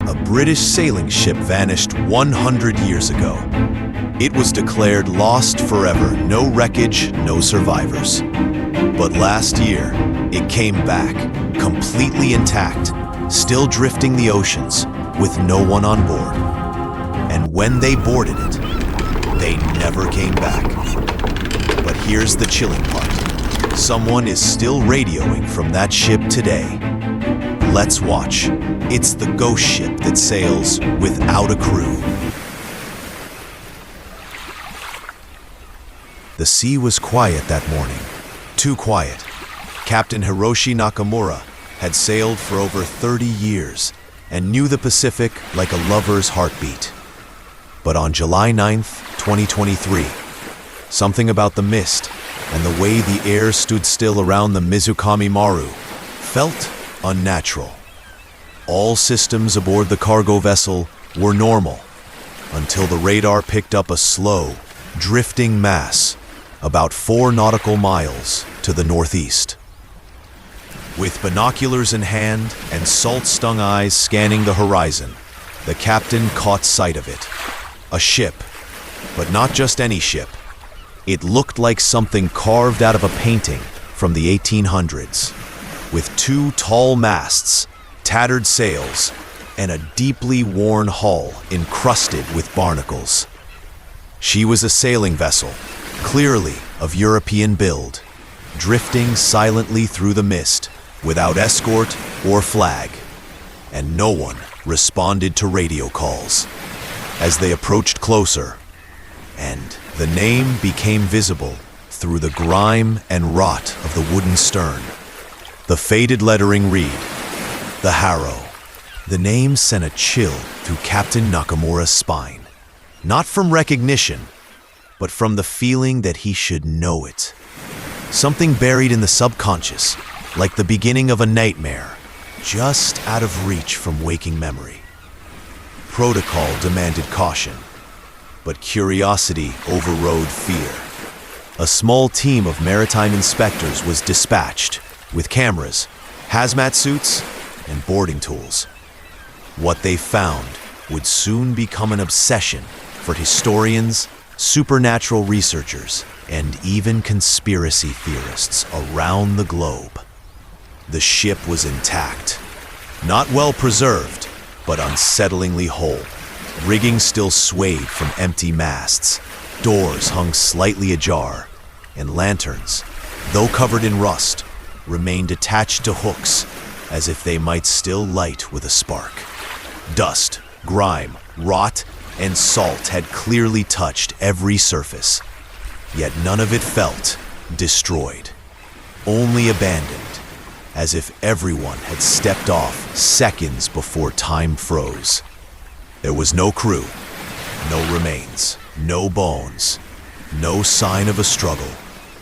A British sailing ship vanished 100 years ago. It was declared lost forever, no wreckage, no survivors. But last year, it came back, completely intact, still drifting the oceans, with no one on board. And when they boarded it, they never came back. But here's the chilling part. Someone is still radioing from that ship today. Let's watch. It's the ghost ship that sails without a crew. The sea was quiet that morning. Too quiet. Captain Hiroshi Nakamura had sailed for over 30 years and knew the Pacific like a lover's heartbeat. But on July 9th, 2023, something about the mist and the way the air stood still around the Mizukami Maru felt unnatural. All systems aboard the cargo vessel were normal until the radar picked up a slow, drifting mass about 4 nautical miles to the northeast. With binoculars in hand and salt-stung eyes scanning the horizon, the captain caught sight of it. A ship, but not just any ship. It looked like something carved out of a painting from the 1800s, with 2 tall masts, tattered sails, and a deeply worn hull encrusted with barnacles. She was a sailing vessel, clearly of European build, drifting silently through the mist without escort or flag, and no one responded to radio calls. As they approached closer, and the name became visible through the grime and rot of the wooden stern. The faded lettering read, "The Harrow." The name sent a chill through Captain Nakamura's spine. Not from recognition, but from the feeling that he should know it. Something buried in the subconscious, like the beginning of a nightmare, just out of reach from waking memory. Protocol demanded caution, but curiosity overrode fear. A small team of maritime inspectors was dispatched with cameras, hazmat suits, and boarding tools. What they found would soon become an obsession for historians, supernatural researchers, and even conspiracy theorists around the globe. The ship was intact, not well preserved, but unsettlingly whole. Rigging still swayed from empty masts, doors hung slightly ajar, and lanterns, though covered in rust, remained attached to hooks as if they might still light with a spark. Dust, grime, rot, and salt had clearly touched every surface, yet none of it felt destroyed, only abandoned, as if everyone had stepped off seconds before time froze. There was no crew, no remains, no bones, no sign of a struggle.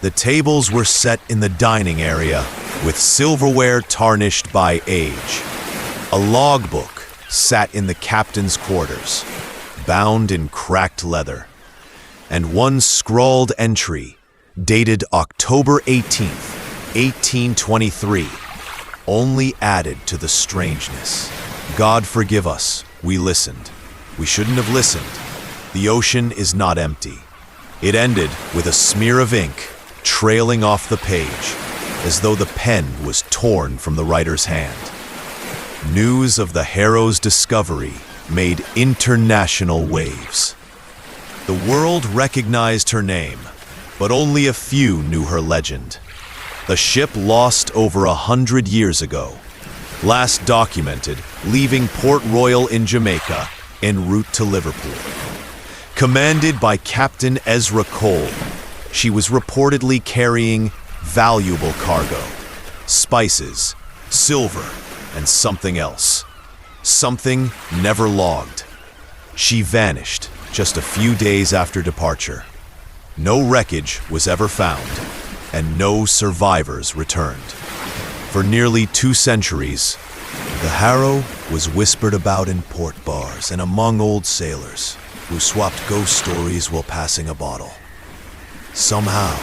The tables were set in the dining area with silverware tarnished by age. A logbook sat in the captain's quarters, bound in cracked leather, and one scrawled entry dated October 18th, 1823, only added to the strangeness. God forgive us, we listened. We shouldn't have listened. The ocean is not empty. It ended with a smear of ink trailing off the page, as though the pen was torn from the writer's hand. News of the Harrow's discovery made international waves. The world recognized her name, but only a few knew her legend. The ship lost over 100 years ago, last documented leaving Port Royal in Jamaica en route to Liverpool. Commanded by Captain Ezra Cole, she was reportedly carrying valuable cargo, spices, silver, and something else. Something never logged. She vanished just a few days after departure. No wreckage was ever found, and no survivors returned. For nearly 2 centuries, the Harrow was whispered about in port bars and among old sailors who swapped ghost stories while passing a bottle. Somehow,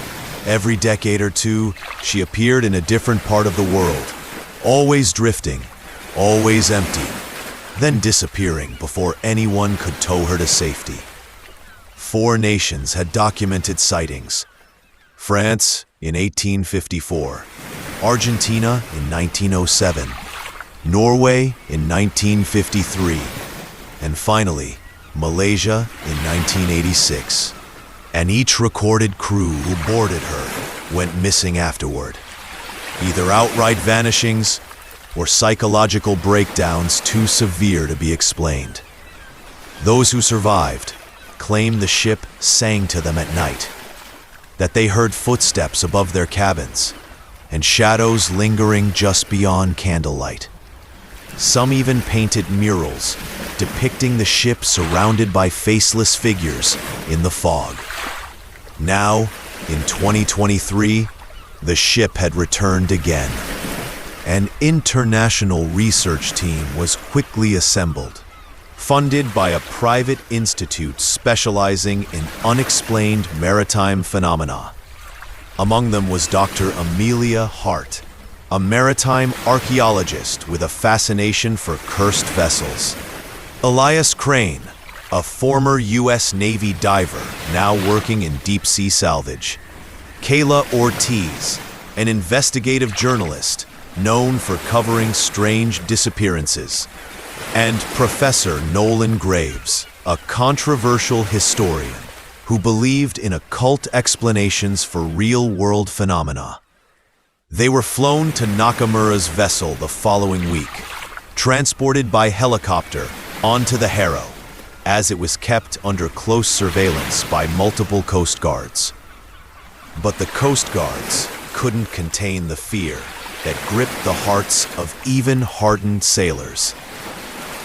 every decade or two, she appeared in a different part of the world, always drifting, always empty, then disappearing before anyone could tow her to safety. 4 nations had documented sightings: France in 1854, Argentina in 1907, Norway in 1953, and finally, Malaysia in 1986. And each recorded crew who boarded her went missing afterward. Either outright vanishings or psychological breakdowns too severe to be explained. Those who survived claimed the ship sang to them at night, that they heard footsteps above their cabins and shadows lingering just beyond candlelight. Some even painted murals depicting the ship surrounded by faceless figures in the fog. Now, in 2023, the ship had returned again. An international research team was quickly assembled, funded by a private institute specializing in unexplained maritime phenomena. Among them was Dr. Amelia Hart, a maritime archaeologist with a fascination for cursed vessels. Elias Crane, a former U.S. Navy diver now working in deep-sea salvage. Kayla Ortiz, an investigative journalist known for covering strange disappearances. And Professor Nolan Graves, a controversial historian who believed in occult explanations for real-world phenomena. They were flown to Nakamura's vessel the following week, transported by helicopter onto the Harrow, as it was kept under close surveillance by multiple Coast Guards. But the Coast Guards couldn't contain the fear that gripped the hearts of even hardened sailors.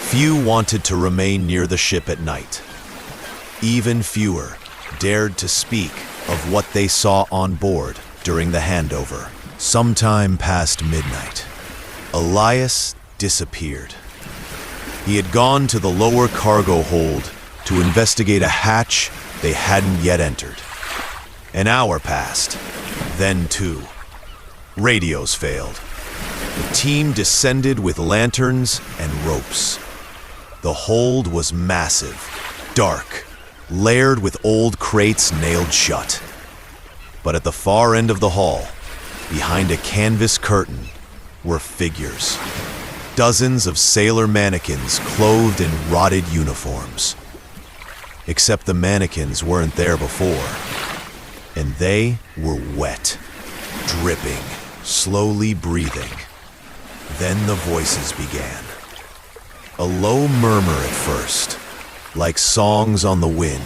Few wanted to remain near the ship at night. Even fewer dared to speak of what they saw on board during the handover. Sometime past midnight, Elias disappeared. He had gone to the lower cargo hold to investigate a hatch they hadn't yet entered. An hour passed, then 2. Radios failed. The team descended with lanterns and ropes. The hold was massive, dark, layered with old crates nailed shut. But at the far end of the hall, behind a canvas curtain, were figures. Dozens of sailor mannequins clothed in rotted uniforms. Except the mannequins weren't there before. And they were wet, dripping, slowly breathing. Then the voices began. A low murmur at first, like songs on the wind.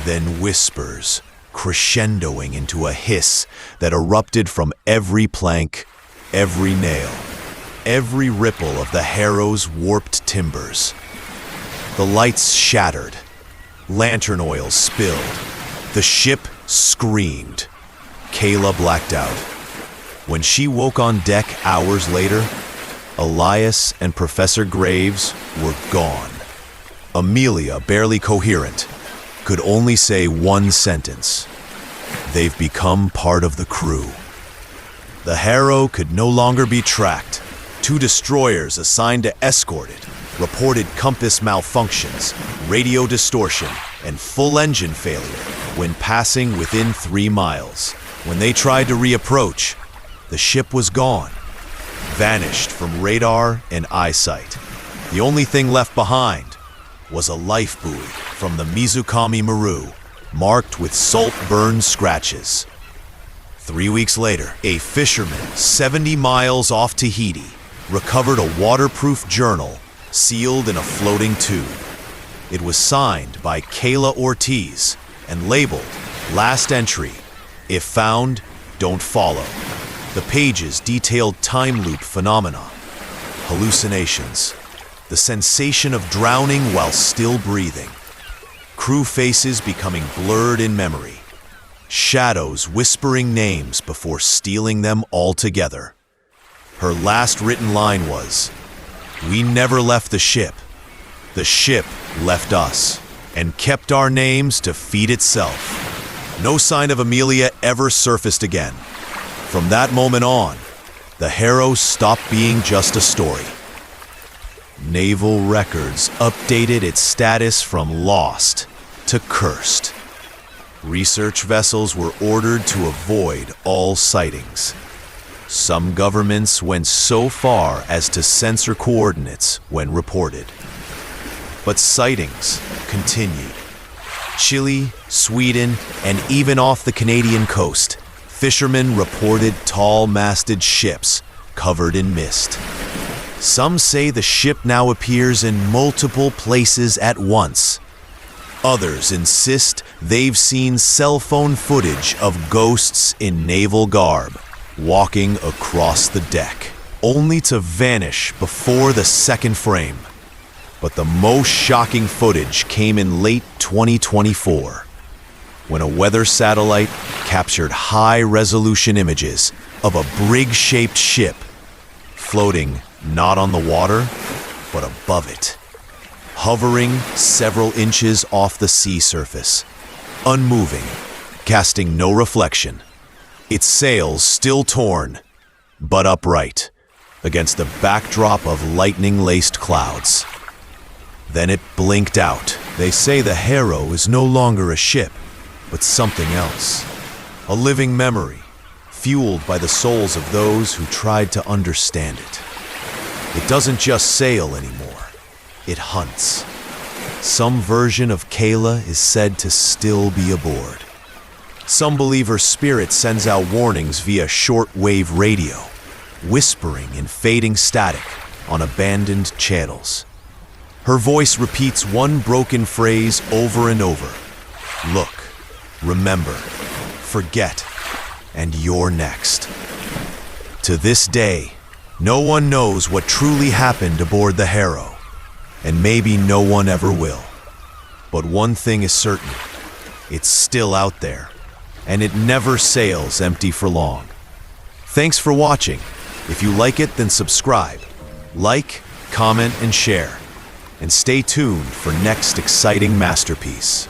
Then whispers, crescendoing into a hiss that erupted from every plank, every nail, every ripple of the Harrow's warped timbers. The lights shattered. Lantern oil spilled. The ship screamed. Kayla blacked out. When she woke on deck hours later, Elias and Professor Graves were gone. Amelia, barely coherent, could only say one sentence. They've become part of the crew. The Harrow could no longer be tracked. 2 destroyers assigned to escort it reported compass malfunctions, radio distortion, and full engine failure when passing within 3 miles. When they tried to reapproach, the ship was gone, vanished from radar and eyesight. The only thing left behind was a life buoy from the Mizukami Maru, marked with salt-burned scratches. 3 weeks later, a fisherman 70 miles off Tahiti recovered a waterproof journal sealed in a floating tube. It was signed by Kayla Ortiz and labeled "Last Entry. If found, don't follow." The pages detailed time loop phenomena, hallucinations, the sensation of drowning while still breathing, crew faces becoming blurred in memory, shadows whispering names before stealing them altogether. Her last written line was, "We never left the ship. The ship left us and kept our names to feed itself." No sign of Amelia ever surfaced again. From that moment on, the Harrow stopped being just a story. Naval records updated its status from lost to cursed. Research vessels were ordered to avoid all sightings. Some governments went so far as to censor coordinates when reported. But sightings continued. Chile, Sweden, and even off the Canadian coast, fishermen reported tall-masted ships covered in mist. Some say the ship now appears in multiple places at once. Others insist they've seen cell phone footage of ghosts in naval garb walking across the deck, only to vanish before the second frame. But the most shocking footage came in late 2024, when a weather satellite captured high-resolution images of a brig-shaped ship floating not on the water, but above it, hovering several inches off the sea surface, unmoving, casting no reflection, its sails still torn, but upright, against the backdrop of lightning-laced clouds. Then it blinked out. They say the Harrow is no longer a ship, but something else. A living memory, fueled by the souls of those who tried to understand it. It doesn't just sail anymore, it hunts. Some version of Kayla is said to still be aboard. Some believe her spirit sends out warnings via shortwave radio, whispering in fading static on abandoned channels. Her voice repeats one broken phrase over and over. Look, remember, forget, and you're next. To this day, no one knows what truly happened aboard the Harrow, and maybe no one ever will. But one thing is certain, it's still out there, and it never sails empty for long. Thanks for watching. If you like it, then subscribe, like, comment, and share. And stay tuned for next exciting masterpiece.